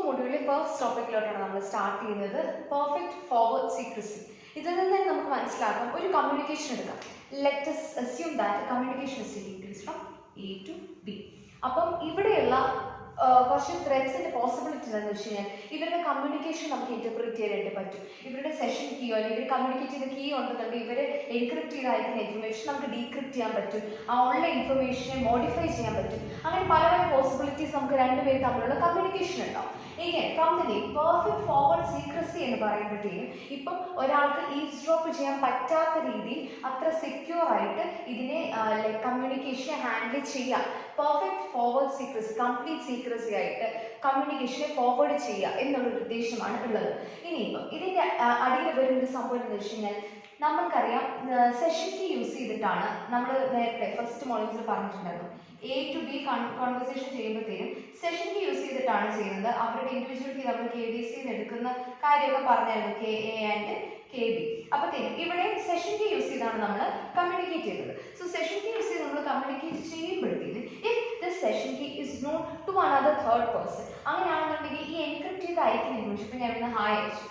മൊഡ്യൂളിലെ first ടോപ്പിക്കിലോട്ടാണ് നമ്മൾ start ചെയ്യുന്നത്. Perfect forward secrecy. ഇതിൽ നിന്ന് തന്നെ നമുക്ക് മനസ്സിലാക്കാം, ഒരു കമ്മ്യൂണിക്കേഷൻ എടുക്കാം. Let us assume that communication is increased from A to B. അപ്പം ഇവിടെയുള്ള കുറച്ച് ത്രെഡ്സിന്റെ പോസിബിലിറ്റി എന്താണെന്ന് വെച്ച് കഴിഞ്ഞാൽ, ഇവരുടെ കമ്മ്യൂണിക്കേഷൻ നമുക്ക് ഇന്റർപ്രിറ്റ് ചെയ്യാനായിട്ട് പറ്റും. ഇവരുടെ സെഷൻ കീയോ അല്ലെങ്കിൽ ഇവർ കമ്മ്യൂണിക്കേറ്റ് ചെയ്ത കീ ഉണ്ടെന്നുണ്ടെങ്കിൽ ഇവർ എൻക്രിപ്റ്റ് ചെയ്തായിരിക്കുന്ന ഇൻഫർമേഷൻ നമുക്ക് ഡീക്രിപ്റ്റ് ചെയ്യാൻ പറ്റും. ആ ഉള്ള ഇൻഫർമേഷനെ മോഡിഫൈ ചെയ്യാൻ പറ്റും. അങ്ങനെ പല പല പോസിബിലിറ്റീസ് നമുക്ക് രണ്ടുപേരും തമ്മിലുള്ള കമ്മ്യൂണിക്കേഷൻ ഉണ്ടാവും. ഇങ്ങനെ from the name perfect forward secrecy എന്ന് പറയുമ്പോഴത്തേക്കും ഇപ്പം ഒരാൾക്ക് ഈവ്സ്ഡ്രോപ്പ് ചെയ്യാൻ പറ്റാത്ത രീതിയിൽ അത്ര സെക്യൂർ ആയിട്ട് ഇതിനെ കമ്മ്യൂണിക്കേഷനെ ഹാൻഡിൽ ചെയ്യാം. Perfect forward secrecy, complete secrecy ആയിട്ട് കമ്മ്യൂണിക്കേഷനെ ഫോർവേഡ് ചെയ്യുക എന്നുള്ളൊരു ഉദ്ദേശമാണ് ഉള്ളത്. ഇനിയിപ്പം ഇതിൻ്റെ അടിയിൽ വരുന്നൊരു സംഭവം എന്ന് വെച്ച് കഴിഞ്ഞാൽ, നമുക്കറിയാം സെഷൻ കീ യൂസ് ചെയ്തിട്ടാണ് നമ്മൾ നേരത്തെ ഫസ്റ്റ് മോഡ്യൂളിൽ പറഞ്ഞിട്ടുണ്ടായിരുന്നു. A to B കോൺവെർസേഷൻ ചെയ്യുമ്പോഴത്തേക്കും സെഷൻ കീ യൂസ് ചെയ്തിട്ടാണ് ചെയ്യുന്നത്. അവരുടെ ഇൻഡിവിജ്വൽ കീ നമ്മൾ KDC എടുക്കുന്ന കാര്യമൊക്കെ പറഞ്ഞായിരുന്നു, KA ആൻഡ് KB. അപ്പോഴത്തേക്കും ഇവിടെ സെഷൻ കീ യൂസ് ചെയ്താണ് നമ്മൾ കമ്മ്യൂണിക്കേറ്റ് ചെയ്യുന്നത്. സോ സെഷൻ കീ യൂസ് ചെയ്ത് നമ്മൾ കമ്മ്യൂണിക്കേറ്റ് ചെയ്യുമ്പോഴത്തേക്കും if this session key is known to another third person, അങ്ങനെയാണെന്നുണ്ടെങ്കിൽ ഈ എൻക്രിപ്റ്റ് ചെയ്ത് അയക്കുന്ന ഇൻഫർമേഷൻ, ഇപ്പം ഞാൻ ഇന്ന് ഹായ് അയച്ചു,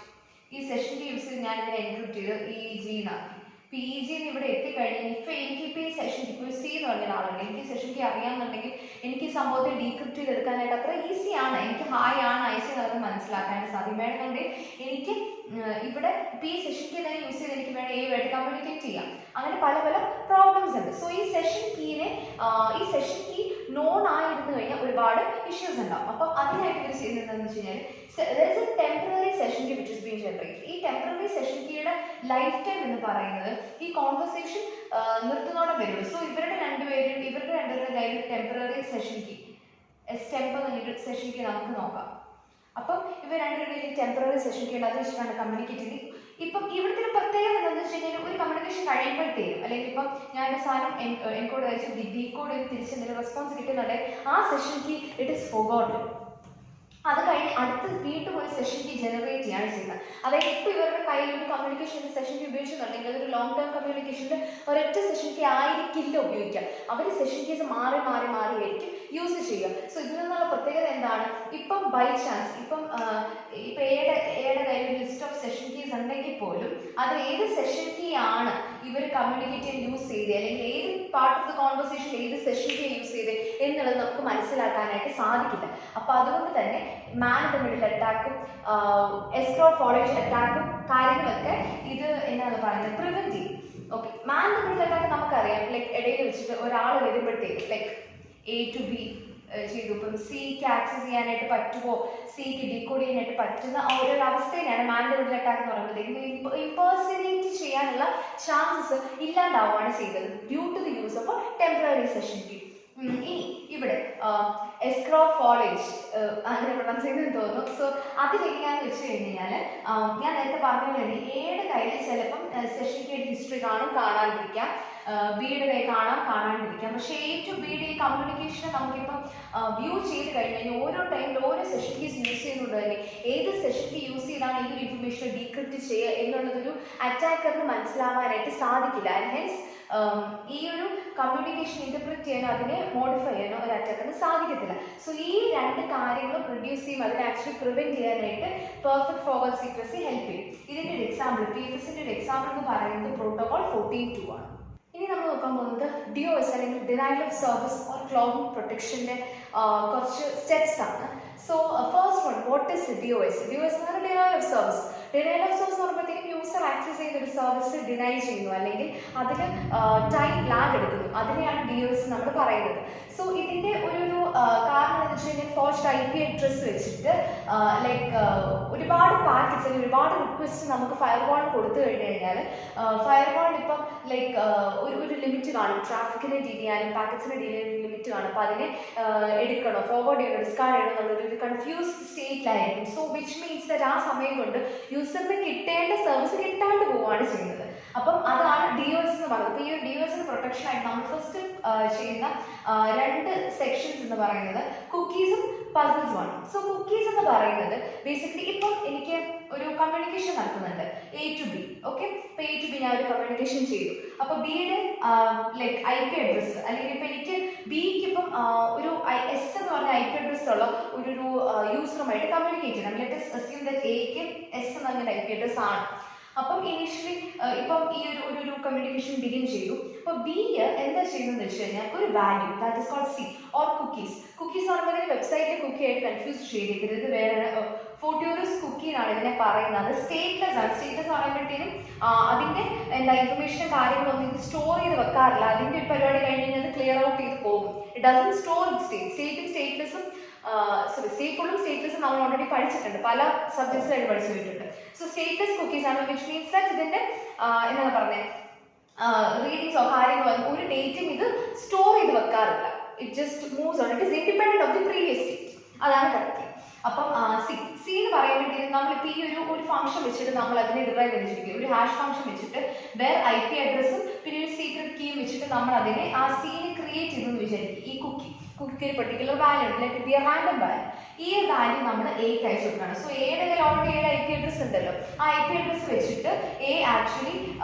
ഈ സെഷൻ കീ യൂസ് ചെയ്ത് ഞാൻ ഇതിനെ എൻക്രിപ്റ്റ് ചെയ്ത് EG എന്നാക്കി. PG ഇവിടെ എത്തിക്കഴിഞ്ഞാൽ എനിക്കിപ്പോൾ ഈ സെഷൻ ഇപ്പോൾ C എന്ന് പറഞ്ഞ ആളുണ്ട്, എനിക്ക് ഈ സെഷൻ കീ അറിയാമെന്നുണ്ടെങ്കിൽ എനിക്ക് ഈ സംഭവത്തെ ഡീക്രിപ്റ്റ് ചെയ്തെടുക്കാനായിട്ട് അത്ര ഈസിയാണ്. എനിക്ക് ഹായ് ആണ് അയച്ചതെന്ന് മനസ്സിലാക്കാനായിട്ട് സാധിക്കും. വേണമെന്നുണ്ടെങ്കിൽ എനിക്ക് ഇവിടെ ഇപ്പോൾ ഈ സെഷൻ കീ തന്നെ യൂസ് ചെയ്ത് എനിക്ക് വേണം ആയിട്ട് കമ്മ്യൂണിക്കേറ്റ് ചെയ്യാം. അങ്ങനെ പല പല പ്രോബ്ലംസ് ഉണ്ട്. സോ ഈ സെഷൻ കീ നോൺ ആയിരുന്നു കഴിഞ്ഞാൽ ഒരുപാട് ഇഷ്യൂസ് ഉണ്ടാവും. അപ്പം അതിനായിട്ട് ഇവർ ചെയ്യുന്നത് എന്താണെന്ന് വെച്ച് കഴിഞ്ഞാൽ, there is a temporary session key which is being generated. ഈ ടെമ്പററി സെഷൻ കീയുടെ ലൈഫ് ടൈം എന്ന് പറയുന്നത് ഈ കോൺവെർസേഷൻ നിർത്തുന്നോടെ വരുള്ളൂ. സോ ഇവരുടെ രണ്ടുപേരുടെ കയ്യിൽ temporary session key temper session key നമുക്ക് നോക്കാം. അപ്പം ഇവർ രണ്ടുപേരുടെ ടെമ്പററി സെഷൻ കീ ഉണ്ട്, അത് വെച്ചിട്ടാണ് കമ്മ്യൂണിക്കേറ്റ് ചെയ്ത്. ഇപ്പം ഇവിടുത്തെ ഒരു പ്രത്യേകത എന്താണെന്ന് വെച്ച് കഴിഞ്ഞാൽ, ഒരു കമ്മ്യൂണിക്കേഷൻ കഴിയുമ്പോഴത്തേക്കും അല്ലെങ്കിൽ ഇപ്പം ഞാനൊരു സാധനം എൻകോഡ് കഴിച്ച് ഡീകോഡ് ചെയ്ത് തിരിച്ചെന്തെങ്കിലും റെസ്പോൺസ് കിട്ടുന്നുണ്ടെങ്കിൽ ആ session key it is forgotten. അത് കഴിഞ്ഞ് അടുത്ത് വീണ്ടും ഒരു സെഷൻ കീ ജനറേറ്റ് ചെയ്യാണ് ചെയ്യുന്നത്. അതായത് ഇപ്പോൾ ഇവരുടെ കയ്യിൽ ഒരു കമ്മ്യൂണിക്കേഷൻ്റെ സെഷൻ കീ ഉപയോഗിച്ചിട്ടുണ്ടെങ്കിൽ അതൊരു ലോങ് ടേം കമ്മ്യൂണിക്കേഷൻ്റെ ഒരൊറ്റ സെഷൻ കീ ആയിരിക്കില്ല ഉപയോഗിക്കാം. അവർ സെഷൻ കീസ് മാറി ആയിരിക്കും യൂസ് ചെയ്യുക. സോ ഇതിൽ നിന്നുള്ള പ്രത്യേകത എന്താണ്, ഇപ്പം ബൈ ചാൻസ് ഇപ്പം എയുടെ കയ്യിൽ ഒരു ലിസ്റ്റ് ഓഫ് സെഷൻ കീസ് ഉണ്ടെങ്കിൽ പോലും അത് ഏത് സെഷൻ കീ ആണ് ഇവർ കമ്മ്യൂണിക്കേറ്റ് ചെയ്യാൻ യൂസ് ചെയ്ത്, അല്ലെങ്കിൽ ഏത് പാർട്ട് ഓഫ് ദ കോൺവെർസേഷൻ ഏത് സെഷൻ കീ യൂസ് ചെയ്ത് എന്നുള്ളത് നമുക്ക് മനസ്സിലാക്കാനായിട്ട് സാധിക്കില്ല. അപ്പോൾ അതുകൊണ്ട് തന്നെ മാൻ in the middle അറ്റാക്കും escort followers അറ്റാക്കും കാര്യങ്ങളൊക്കെ ഇത് എന്താണ് പറയുന്നത് പ്രിവെന്റ് ചെയ്യും. Okay, man in the middle attack നമുക്കറിയാം, ഇടയിൽ വെച്ചിട്ട് ഒരാൾ വരുമ്പോഴത്തേക്ക് A to B ചെയ്തു, ഇപ്പം സിക്ക് ആക്സസ് ചെയ്യാനായിട്ട് പറ്റുമോ, സിക്ക് ഡീകോഡ് ചെയ്യാനായിട്ട് പറ്റുന്ന ആ ഒരു അവസ്ഥയിലാണ് man in the middle attack എന്ന് പറയുമ്പോഴത്തേക്കും ഇമ്പേഴ്സണേറ്റ് ചെയ്യാനുള്ള ചാൻസസ് ഇല്ലാണ്ടാവുകയാണ് ചെയ്തത് due to the use of temporary session key. ഇനി ഇവിടെ എസ്ക്രോ ഫോളേജ് അങ്ങനെ പ്രൊണൗൺസ് ചെയ്തെന്ന് തോന്നുന്നു. സോ അതിലെങ്ങനെയാണെന്ന് വെച്ച് കഴിഞ്ഞാൽ, ഞാൻ നേരത്തെ പറഞ്ഞ പോലെ എയുടെ കയ്യിൽ ചിലപ്പം സെഷൻ കീയുടെ ഹിസ്റ്ററി കാണാണ്ടിരിക്കാം, ബിയുടെ കയ്യിൽ കാണാണ്ടിരിക്കാം. പക്ഷേ A to Bയുടെ ഈ കമ്മ്യൂണിക്കേഷനെ നമുക്കിപ്പം വ്യൂ ചെയ്ത് കഴിഞ്ഞാൽ ഓരോ ടൈമിൽ ഓരോ സെഷൻ കീസ് യൂസ് ചെയ്യുന്നുണ്ട് തന്നെ ഏത് സെഷൻ കീ യൂസ് ചെയ്താണ് ഈ ഒരു ഇൻഫർമേഷൻ ഡീക്രിപ്റ്റ് ചെയ്യുക എന്നുള്ളതൊരു അറ്റാക്കറിന് മനസ്സിലാവാനായിട്ട് സാധിക്കില്ല. ആൻഡ് ഹെൻസ് ഈ ഒരു കമ്മ്യൂണിക്കേഷൻ ഇന്റർപ്രിറ്റ് ചെയ്യാനോ അതിനെ മോഡിഫൈ ചെയ്യാനോ ഒരു അറ്റാക്കറിന് സാധിക്കത്തില്ല. സോ ഈ രണ്ട് കാര്യങ്ങളും പ്രൊഡ്യൂസ് ചെയ്യും, അതിനെ ആക്ച്വലി പ്രിവെന്റ് ചെയ്യാനായിട്ട് പെർഫെക്റ്റ് ഫോർവേഡ് സീക്രസി ഹെൽപ്പ് ചെയ്യും. ഇതിൻ്റെ ഒരു എക്സാമ്പിൾ, PFSന്റെ ഒരു എക്സാമ്പിൾ എന്ന് പറയുന്നത് പ്രോട്ടോകോൾ 14.2 ആണ്. ഇനി നമ്മൾ നോക്കാൻ പോകുന്നത് DOS അല്ലെങ്കിൽ denial of service or cloud പ്രൊട്ടക്ഷൻ്റെ കുറച്ച് സ്റ്റെപ്സ് ആണ്. So first one, what is DOS? DOS എന്ന് പറഞ്ഞാൽ denial of service. Denial of service എന്ന് പറയുമ്പോഴത്തേക്കും യൂസർ ആക്സസ് ചെയ്ത ഒരു സർവീസ് ഡിനൈ ചെയ്യുന്നു, അല്ലെങ്കിൽ അതിൽ ടൈം ലാഗ് എടുക്കുന്നു, അതിനെയാണ് DOS നമ്മൾ പറയുന്നത്. സോ ഇതിൻ്റെ ഒരു കാരണം എന്ന് വെച്ച് കഴിഞ്ഞാൽ, ഫോർജ്ഡ് IP അഡ്രസ് വെച്ചിട്ട് ഒരുപാട് പാക്കറ്റ്സ് അല്ലെങ്കിൽ ഒരുപാട് റിക്വസ്റ്റ് നമുക്ക് ഫയർവാളിന് കൊടുത്തു കഴിഞ്ഞാൽ ഫയർവാളിന് ഇപ്പം ഒരു ലിമിറ്റ് കാണും, ട്രാഫിക്കിനെ ഡീൽ ചെയ്യാനും പാക്കറ്റ്സിനെ ഡീൽ ചെയ്യാനും ലിമിറ്റ് കാണും. അപ്പോൾ അതിനെ എടുക്കണോ, ഫോർവേഡ് ചെയ്യണോ, ഡിസ്കാർഡ് ചെയ്യണോ എന്നുള്ളൊരു കൺഫ്യൂസ്ഡ് സ്റ്റേറ്റിലായിരിക്കും. സോ വിച്ച് മീൻസ് ദാറ്റ് ആ സമയം കൊണ്ട് യൂസറിന് കിട്ടേണ്ട സർവീസ് കിട്ടാണ്ട് പോവുകയാണ് ചെയ്യുന്നത്. അപ്പം അതാണ് DOS എന്ന് പറയുന്നത്. അപ്പോൾ ഈ ഒരു DOSന് പ്രൊട്ടക്ഷൻ ആയിട്ട് നമ്മൾ ഫസ്റ്റ് ചെയ്യുന്ന രണ്ട് സെക്ഷൻസ് എന്ന് പറയുന്നത് കുക്കീസും പസിൽസ് ആണ്. സോ കുക്കീസ് എന്ന് പറയുന്നത് ബേസിക്കലി ഇപ്പം എനിക്ക് ഒരു കമ്മ്യൂണിക്കേഷൻ നടക്കുന്നുണ്ട് എ ടു ബി. ഓക്കെ, ഇപ്പൊ എ ടു ബി ഞാൻ ഒരു കമ്മ്യൂണിക്കേഷൻ ചെയ്തു. അപ്പൊ ബിയുടെ ലൈക്ക് IP അഡ്രസ്സ്, അല്ലെങ്കിൽ ഇപ്പൊ എനിക്ക് ബിക്ക് ഇപ്പം ഒരു S എന്ന് പറഞ്ഞ IP അഡ്രസ് ഉള്ള ഒരു യൂസറുമായിട്ട് കമ്മ്യൂണിക്കേറ്റ് ചെയ്യണം. ലെറ്റ് us assume that എക്ക് S എന്ന് പറഞ്ഞ IP അഡ്രസ് ആണ്. അപ്പം ഇനീഷ്യലി ഇപ്പം ഈ ഒരു കമ്മ്യൂണിക്കേഷൻ ബിഗിൻ ചെയ്തു. അപ്പോൾ ബി എന്താ ചെയ്യുന്നതെന്ന് വെച്ച് കഴിഞ്ഞാൽ ഒരു value that is called C or cookies. Cookies ആണെന്നുണ്ടെങ്കിൽ വെബ്സൈറ്റിലെ കുക്കി ആയിട്ട് കൺഫ്യൂസ് ചെയ്തിരിക്കുന്നത്. ഇത് വേറെ ഫോർട്യൂറസ് കുക്കി എന്നാണ് ഇതിനെ പറയുന്നത്. സ്റ്റേറ്റ്ലെസ് ആണ്. സ്റ്റേറ്റ്ലെസ് പറയുമ്പോഴത്തേനും അതിൻ്റെ എന്താ ഇൻഫർമേഷനും കാര്യങ്ങളൊന്നും ഇത് സ്റ്റോർ ചെയ്ത് വെക്കാറില്ല. അതിൻ്റെ ഒരു പരിപാടി കഴിഞ്ഞ് കഴിഞ്ഞാൽ അത് ക്ലിയർ ഔട്ട് ചെയ്ത് പോകും. ഇറ്റ് ഡസൻ സ്റ്റോർ സ്റ്റേറ്റും സ്റ്റേറ്റ്ലെസ്സും സ്റ്റേറ്റ്ഫുള്ളും സ്റ്റേറ്റ്ലെസ്സും നമ്മൾ ഓൾറെഡി പഠിച്ചിട്ടുണ്ട്, പല സബ്ജക്ട്സിലായിട്ട് പഠിച്ചു പോയിട്ടുണ്ട്. സോ സ്റ്റേറ്റ്ലെസ് കുക്കീസ് ആണ്, വിച്ച് മീൻസ് ദാറ്റ് ഇതിൻ്റെ എന്താണ് പറഞ്ഞത് റീഡിങ്സോ കാര്യങ്ങളോ ഒരു ഡേറ്റും ഇത് സ്റ്റോർ ചെയ്ത് വെക്കാറില്ല. It just moves on. It is independent of the previous state. അതാണ് കറക്റ്റ്. അപ്പം സി എന്ന് പറയുമ്പോഴത്തേക്കും നമ്മളിപ്പോൾ ഈ ഒരു ഫംഗ്ഷൻ വെച്ചിട്ട് നമ്മൾ അതിനെ ഡിറൈവ് ചെയ്തിരിക്കും. ഒരു ഹാഷ് ഫംഗ്ഷൻ വെച്ചിട്ട് വേറെ IP അഡ്രസ്സും പിന്നെ ഒരു സീക്രട്ട് കീയും വെച്ചിട്ട് നമ്മൾ അതിനെ ആ സീനെ ക്രിയേറ്റ് ചെയ്തെന്ന് വിചാരിക്കും. ഈ കുക്കിക്ക് ഒരു പെർട്ടിക്കുലർ വാല്യൂ ഉണ്ട്, let it be A random value. ഈ വാല്യൂ നമ്മൾ എക്ക് അയച്ചു കൊടുക്കണം. സോ എയുടെ കയ്യിൽ ഓൾറെഡി IP അഡ്രസ് ഉണ്ടല്ലോ, ആ IP അഡ്രസ് വെച്ചിട്ട് എ ആക്ച്വലി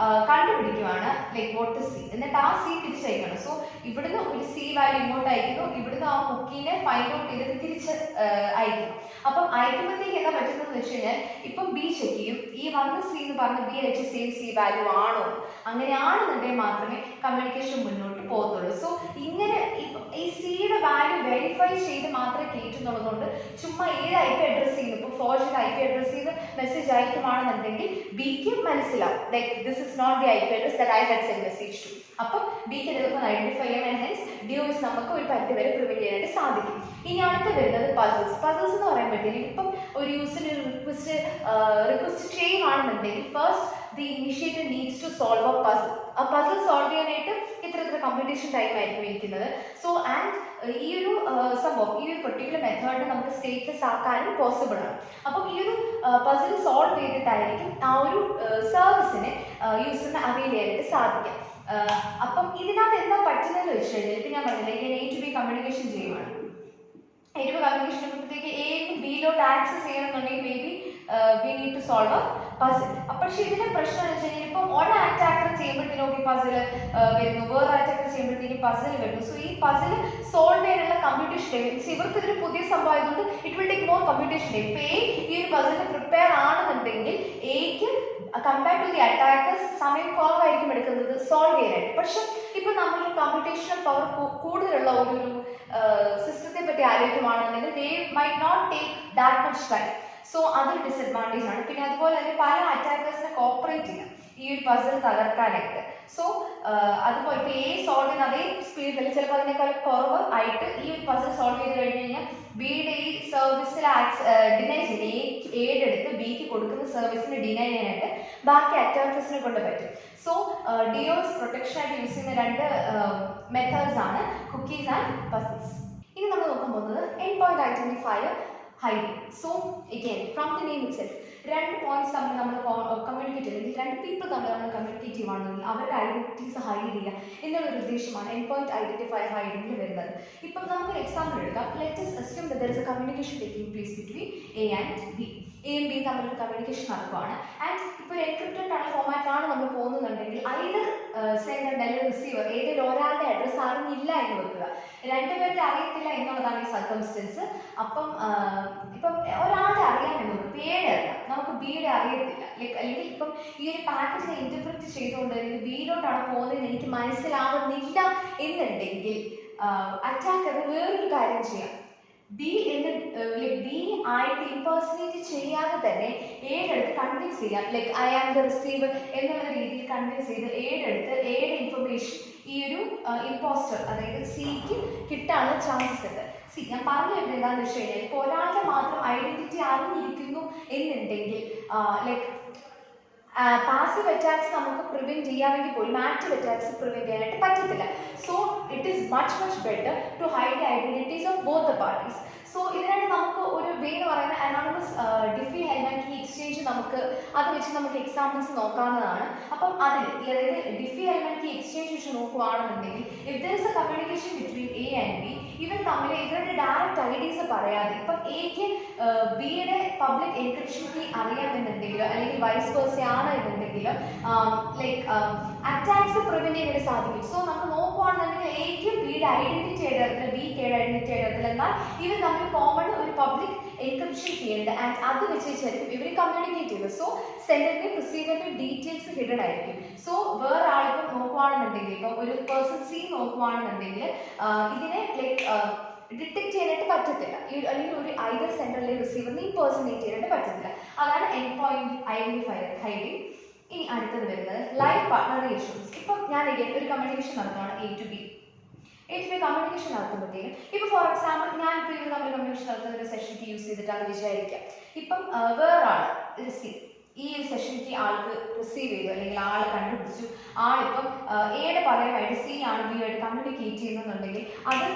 കണ്ടുപിടിക്കുവാണ് ലൈക്ക് വാട്ട് ഇസ് സി, എന്നിട്ട് ആ സി തിരിച്ചയക്കണം. സോ ഇവിടുന്ന് ഒരു സി വാല്യൂ ഇങ്ങോട്ട് അയക്കുന്നു, ഇവിടുന്ന് ആ കുക്കീനെ ഫൈൻഡ് ഔട്ട് ചെയ്തിട്ട് തിരിച്ച് അയക്കുന്നു. അപ്പം അയക്കുമ്പോഴത്തേക്ക് എന്താ പറ്റുന്നതെന്ന് വെച്ച് കഴിഞ്ഞാൽ ഇപ്പം ബി ചെക്ക് ചെയ്യും ഈ വന്ന സി എന്ന് പറഞ്ഞ് ബി അയച്ച സെയിം സി വാല്യൂ ആണോ. അങ്ങനെയാണെന്നുണ്ടെങ്കിൽ മാത്രമേ കമ്മ്യൂണിക്കേഷൻ മുന്നോട്ട് പോകത്തുള്ളൂ. സോ ഇങ്ങനെ ഈ സിയുടെ വാല്യൂ വെരിഫൈ ചെയ്ത് മാത്രമേ കയറ്റുന്നുള്ളതുകൊണ്ട് ചുമ്മാ ഏത് IP അഡ്രസ് ചെയ്യുന്നു, ഇപ്പോൾ ഫോർജഡ് IP അഡ്രസ് ചെയ്ത് മെസ്സേജ് അയക്കുവാണെന്നുണ്ടെങ്കിൽ ബിക്ക് മനസ്സിലാവും like this is not the IP address that I had send message to. അപ്പം ബിക്ക് എളുപ്പം ഐഡന്റിഫൈ ചെയ്യാൻ ഹെൻസ് DOS നമുക്ക് ഒരു പരിധി വരെ പ്രിവെന്റ് ചെയ്യാനായിട്ട് സാധിക്കും. ഇനി അടുത്ത് വരുന്നത് പസിൽസ്. പസിൽസ് എന്ന് പറയുമ്പോഴത്തേക്കും ഇപ്പം ഒരു യൂസറിന് റിക്വസ്റ്റ് ചെയ്യുവാണെന്നുണ്ടെങ്കിൽ first the initiator needs to solve a puzzle. ആ പസിൽ സോൾവ് ചെയ്യാനായിട്ട് ഇത്ര കമ്പ്യൂട്ടേഷൻ ടൈം ആയിരിക്കും ഇരിക്കുന്നത്. സോ ആൻഡ് ഈ ഒരു സംഭവം ഈ ഒരു പെർട്ടിക്കുലർ മെത്തേഡ് നമുക്ക് സ്റ്റേറ്റ്ലെസ് ആക്കാനും പോസിബിൾ ആണ്. അപ്പം ഈ ഒരു പസിൽ സോൾവ് ചെയ്തിട്ടായിരിക്കും ആ ഒരു സർവീസിനെ യൂസറിന് അവൈൽ ചെയ്യാനായിട്ട് സാധിക്കും. അപ്പം ഇതിനകത്ത് എന്താ പറ്റുന്നതെന്ന് വെച്ച് കഴിഞ്ഞാൽ ഇപ്പം ഞാൻ പറഞ്ഞില്ല ഇങ്ങനെ A to B കമ്മ്യൂണിക്കേഷൻ ചെയ്യുവാണ്. A to B കമ്മ്യൂണിക്കേഷൻ ചെയ്യുമ്പോഴത്തേക്ക് എക്ക് ബിയിലോട്ട് ആക്സസ് ചെയ്യണമെന്നുണ്ടെങ്കിൽ maybe we need to solve a puzzle. പക്ഷേ ഇതിന്റെ പ്രശ്നം എന്ന് വെച്ച് കഴിഞ്ഞാൽ ഇപ്പം ഒരു അറ്റാക്കർ ചെയ്യുമ്പോഴത്തേക്കും ഈ പസിൽ വരുന്നു, വേറെ അറ്റാക്കർ ചെയ്യുമ്പോഴത്തേക്കും പസിൽ വരുന്നു. സോ ഈ പസിൽ സോൾവ് ചെയ്യാനുള്ള കമ്പ്യൂട്ടേഷൻ ടൈം ഇവർക്ക് ഇതൊരു പുതിയ സംഭവം ആയതുകൊണ്ട് it will take more computation time. ഇപ്പം ഈ ഒരു പസിലിന് പ്രിപ്പയർ ആണെന്നുണ്ടെങ്കിൽ എക്ക് കമ്പയർ ടു ദി അറ്റാക്കേഴ്സ് സമയം കുറവായിരിക്കും എടുക്കുന്നത് സോൾവ് ചെയ്യാനായിട്ട്. പക്ഷെ ഇപ്പം നമ്മൾ കമ്പ്യൂട്ടേഷണൽ പവർ കൂടുതലുള്ള ഒരു സിസ്റ്റത്തെ പറ്റി ആലോചിക്കുവാണെന്നുണ്ടെങ്കിൽ they might not take that much time. So അതൊരു ഡിസഡ്വാൻറ്റേജ് ആണ്. പിന്നെ അതുപോലെ തന്നെ പല അറ്റാക്കേഴ്സിനെ കോപ്പറേറ്റ് ചെയ്യാം ഈ ഒരു പസിൽ തകർക്കാനായിട്ട്. സോ അതുപോലെ ഇപ്പോൾ എ സോൾവ് ചെയ്യുന്ന അതേ സ്പീഡിൽ ചിലപ്പോൾ അതിനേക്കാൾ കുറവ് ആയിട്ട് ഈ ഒരു പസിൽ സോൾവ് ചെയ്ത് കഴിഞ്ഞ് കഴിഞ്ഞാൽ ബിയുടെ ഈ സർവീസിൽ ഡിനൈ ചെയ്യുന്ന എയുടെ അടുത്ത് ബിക്ക് കൊടുക്കുന്ന സർവീസിന് ഡിനൈ ചെയ്യാനായിട്ട് ബാക്കി അറ്റാക്കേഴ്സിനെ കൊണ്ട് പറ്റും. സോ DOS പ്രൊട്ടക്ഷനായിട്ട് യൂസ് ചെയ്യുന്ന രണ്ട് മെത്തേഡ്സ് ആണ് കുക്കീസ് ആൻഡ് പസിൽസ്. ഇനി നമ്മൾ നോക്കാൻ പോകുന്നത് end point identifier hiding. So again from the name itself രണ്ട് പോയിന്റ്സ് തമ്മിൽ നമ്മൾ കമ്മ്യൂണിക്കേറ്റ് ചെയ്യുന്നത് രണ്ട് പീപ്പിൾ തമ്മിൽ നമ്മൾ കമ്മ്യൂണിക്കേറ്റ് ചെയ്യുവാണെങ്കിൽ അവരുടെ ഐഡന്റിറ്റീസ് ഹൈഡ് ചെയ്യുക എന്നുള്ളൊരു ഉദ്ദേശമാണ് എൻഡ് പോയിന്റ് ഐഡന്റിഫയർ ഹൈഡിങ്ങിൽ വരുന്നത്. ഇപ്പം നമുക്കൊരു എക്സാമ്പിൾ എടുക്കാം. Let us assume that there is a communication taking place between A and B. എയും ബിയും തമ്മിലൊരു കമ്മ്യൂണിക്കേഷൻ നടക്കുവാണ്. ആൻഡ് ഇപ്പോൾ ഒരു എൻക്രിപ്റ്റഡ് ആണ് ഫോമാറ്റാണ് നമ്മൾ പോകുന്നുണ്ടെങ്കിൽ ഐദർ സെൻഡർ അല്ലെങ്കിൽ റിസീവർ ഏതെങ്കിലും ഒരാളുടെ അഡ്രസ്സ് അറിഞ്ഞില്ല എന്ന് വെക്കുക. രണ്ടുപേരുടെ അറിയത്തില്ല എന്നുള്ളതാണ് ഈ സർക്കംസ്റ്റൻസ്. അപ്പം ഇപ്പം ഒരാളുടെ അറിയാമെന്ന് വെക്കും, പേയുടെ അറിയാം, നമുക്ക് ബിയുടെ അറിയത്തില്ല. അല്ലെങ്കിൽ ഇപ്പം ഈ ഒരു പാക്കറ്റിനെ ഇന്റർപ്രറ്റ് ചെയ്തുകൊണ്ട് ബിയിലോട്ടാണ് പോകുന്നതെന്ന് എനിക്ക് മനസ്സിലാവുന്നില്ല എന്നുണ്ടെങ്കിൽ അറ്റാക്കർ വേറൊരു കാര്യം ചെയ്യാം. ബി ആയിട്ട് ഇംപേഴ്സണേറ്റ് ചെയ്യാതെ തന്നെ എയുടെ അടുത്ത് കൺവിൻസ് ചെയ്യാം. Like I am the receiver എന്നുള്ള രീതിയിൽ കൺവിൻസ് ചെയ്ത് എയുടെ അടുത്ത് എയുടെ ഇൻഫർമേഷൻ ഈ ഒരു ഇമ്പോസ്റ്റർ അതായത് സിക്ക് കിട്ടാനുള്ള ചാൻസസ് ഉണ്ട്. സി ഞാൻ പറഞ്ഞു വരുന്നത് എന്താണെന്ന് വെച്ച് കഴിഞ്ഞാൽ ഇപ്പോൾ ഒരാളുടെ മാത്രം ഐഡന്റിറ്റി അറിഞ്ഞിരിക്കുന്നു എന്നുണ്ടെങ്കിൽ ലൈക്ക് പാസീവ് അറ്റാക്സ് നമുക്ക് പ്രിവെന്റ് ചെയ്യാമെങ്കിൽ പോലും ആക്റ്റീവ് അറ്റാക്സ് പ്രിവെന്റ് ചെയ്യാനായിട്ട് പറ്റത്തില്ല. So it is much better to hide the identities of both the parties. So ഇതിനായിട്ട് നമുക്ക് ഒരു വേ എന്ന് പറയുന്നത് anonymous Diffie Hellman key exchange നമുക്ക് അത് വെച്ച് നമുക്ക് എക്സാമ്പിൾസ് നോക്കാവുന്നതാണ്. അപ്പം അതിൽ അതായത് ഡിഫി ഹെൽമെറ്റ് കീ എക്സ്ചേഞ്ച് വെച്ച് നോക്കുകയാണെന്നുണ്ടെങ്കിൽ if there is A communication between A and B, ഇവർ തമ്മിൽ ഇവരുടെ ഡയറക്റ്റ് ഐഡീസ് പറയാതെ ഇപ്പം എക്ക് ബിയുടെ പബ്ലിക് എൻക്രിപ്ഷൻ കീ അറിയാമെന്നുണ്ടെങ്കിലോ അല്ലെങ്കിൽ വൈസ് വേഴ്സ ആണ് എന്നുണ്ടെങ്കിലോ ലൈക്ക് അറ്റാക്സ് പ്രിവെന്റ് ചെയ്യാനായിട്ട് സാധിക്കും. സോ നമുക്ക് നോക്കുകയാണെന്നുണ്ടെങ്കിൽ എക്ക് ബിയുടെ ഐഡന്റിറ്റി ഇടത്തിൽ ബിക്ക് ഐഡന്റിറ്റി ഇടത്തിൽ, എന്നാൽ ഇവർ തമ്മിൽ കോമൺ ഒരു പബ്ലിക് എൻക്രിപ്ഷൻ കീ ഉണ്ട് ആൻഡ് അത് വെച്ചായിരിക്കും ഇവർ കമ്മ്യൂണിക്കേറ്റ് ചെയ്യുന്നത്. സോ സെൻഡറിന്റെ റിസീവറിന്റെ ഡീറ്റെയിൽസ് ഹിഡൻ ആയിരിക്കും. സോ വേറെ ആളിപ്പം നോക്കുകയാണെന്നുണ്ടെങ്കിൽ ഇപ്പം ഒരു പേഴ്സൺ സി നോക്കുകയാണെന്നുണ്ടെങ്കിൽ ഇതിനെ ലൈക്ക് ഡിറ്റക്ട് ചെയ്യാനായിട്ട് പറ്റത്തില്ല, അല്ലെങ്കിൽ ഒരു ഐദർ സെൻഡറിലെ റിസീവറിനെ ഇംപേഴ്സണേറ്റ് ചെയ്യാനായിട്ട് പറ്റത്തില്ല. അതാണ് എൻഡ് പോയിന്റ് ഐഡന്റിഫയർ ഹൈഡിങ്. ഇനി അടുത്തത് വരുന്നത് ലൈഫ് പാർട്ട്ണർ റിലേഷൻസ്. ഇപ്പം ഞാൻ ഒരു കമ്മ്യൂണിക്കേഷൻ നടത്തുകയാണ് എ ടു ബി കമ്മ്യൂണിക്കേഷൻ നടത്തുമ്പോഴത്തേക്കും ഇപ്പം ഫോർ എക്സാമ്പിൾ ഞാൻ ഇപ്പോൾ ഇവർ തമ്മിൽ കമ്മ്യൂണിക്കേഷൻ നടത്തുന്ന ഒരു സെഷൻക്ക് യൂസ് ചെയ്തിട്ടാണ് വിചാരിക്കാം. ഇപ്പം വേറൊരാൾ ഈ ഒരു സെഷൻക്ക് ആൾക്ക് റിസീവ് ചെയ്തു അല്ലെങ്കിൽ ആൾ കണ്ടുപിടിച്ചു, ആളിപ്പം എയുടെ പകരമായിട്ട് സി ആണ് ബി ആയിട്ട് കമ്മ്യൂണിക്കേറ്റ് ചെയ്യുന്നുണ്ടെങ്കിൽ അത്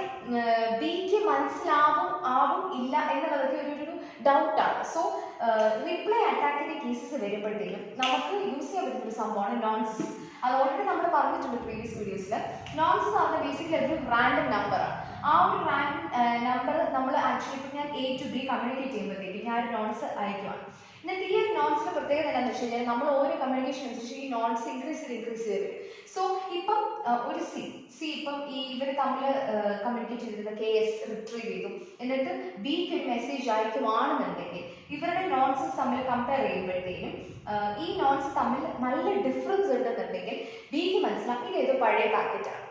ബിക്ക് ആവും ഇല്ല എന്നുള്ളതൊക്കെ ഒരു ഡൗട്ടാണ്. സോ റിപ്ലൈ അറ്റാക്കിന്റെ കേസസ് വരുമ്പോഴത്തേക്കും നമുക്ക് യൂസ് ചെയ്യാൻ പറ്റുന്ന ഒരു സംഭവമാണ് നോൺസെസ്. അത് ഓൾറെഡി നമ്മൾ പറഞ്ഞിട്ടുണ്ട് പ്രീവിയസ് വീഡിയോസിൽ. നോൺസെസ് ആണ് ബേസിക്കലി അതൊരു റാൻഡം നമ്പറാണ്. ആ ഒരു റാൻഡം നമ്പർ നമ്മൾ ആക്ച്വലി ഇപ്പം ഞാൻ എ ടു ബി കമ്മ്യൂണിക്കേറ്റ് ചെയ്യുമ്പോഴത്തേക്കും ഞാൻ ഒരു നോൺസ് അയക്കുവാണ്. എന്നിട്ട് ഈ ഒരു നോൺസിന്റെ പ്രത്യേകത എന്താണെന്ന് വെച്ച് കഴിഞ്ഞാൽ നമ്മൾ ഓരോ കമ്മ്യൂണിക്കേഷൻ അനുസരിച്ച് ഈ നോൺസ് ഇൻക്രീസ് ചെയ്ത് വരും. സോ ഇപ്പം ഒരു സി ഇപ്പം ഈ ഇവർ തമ്മിൽ കമ്മ്യൂണിക്കേറ്റ് ചെയ്തിരുന്ന കെ എസ് റിട്രീവ് ചെയ്തു, എന്നിട്ട് ബിക്ക് ഒരു മെസ്സേജ് അയക്കുവാണെന്നുണ്ടെങ്കിൽ ഇവരുടെ നോൺസസ് തമ്മിൽ കമ്പയർ ചെയ്യുമ്പോഴത്തേക്കും ഈ നോൺസ് തമ്മിൽ നല്ല ഡിഫറൻസ് ഉണ്ടെന്നുണ്ടെങ്കിൽ ബിക്ക് മനസ്സിലാവും ഇത് ഏതോ പഴയ പാക്കറ്റാണ്,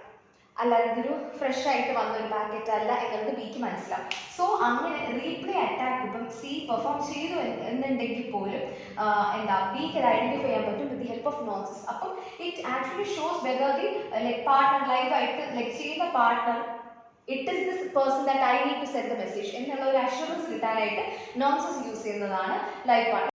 അല്ലാതെ ഇതൊരു ഫ്രഷ് ആയിട്ട് വന്ന ഒരു പാക്കറ്റ് അല്ല എന്നുള്ളത് ബിക്ക് മനസ്സിലാവും. സോ അങ്ങനെ റീപ്ലേ അറ്റാക്ക് ഇപ്പം സി പെർഫോം ചെയ്തു എന്നുണ്ടെങ്കിൽ പോലും എന്താ ബിക്ക് അത് ഐഡന്റിഫൈ ചെയ്യാൻ പറ്റും with the help of nonces. അപ്പം it actually shows whether the like partner ലൈവായിട്ട് ലൈക്ക് ചെയ്യുന്ന partner it is this person that I need to send the message എന്നുള്ള ഒരു അഷുറൻസ് കിട്ടാനായിട്ട് നോൺസസ് യൂസ് ചെയ്യുന്നതാണ് ലൈവ് പാർട്ട്ണർ.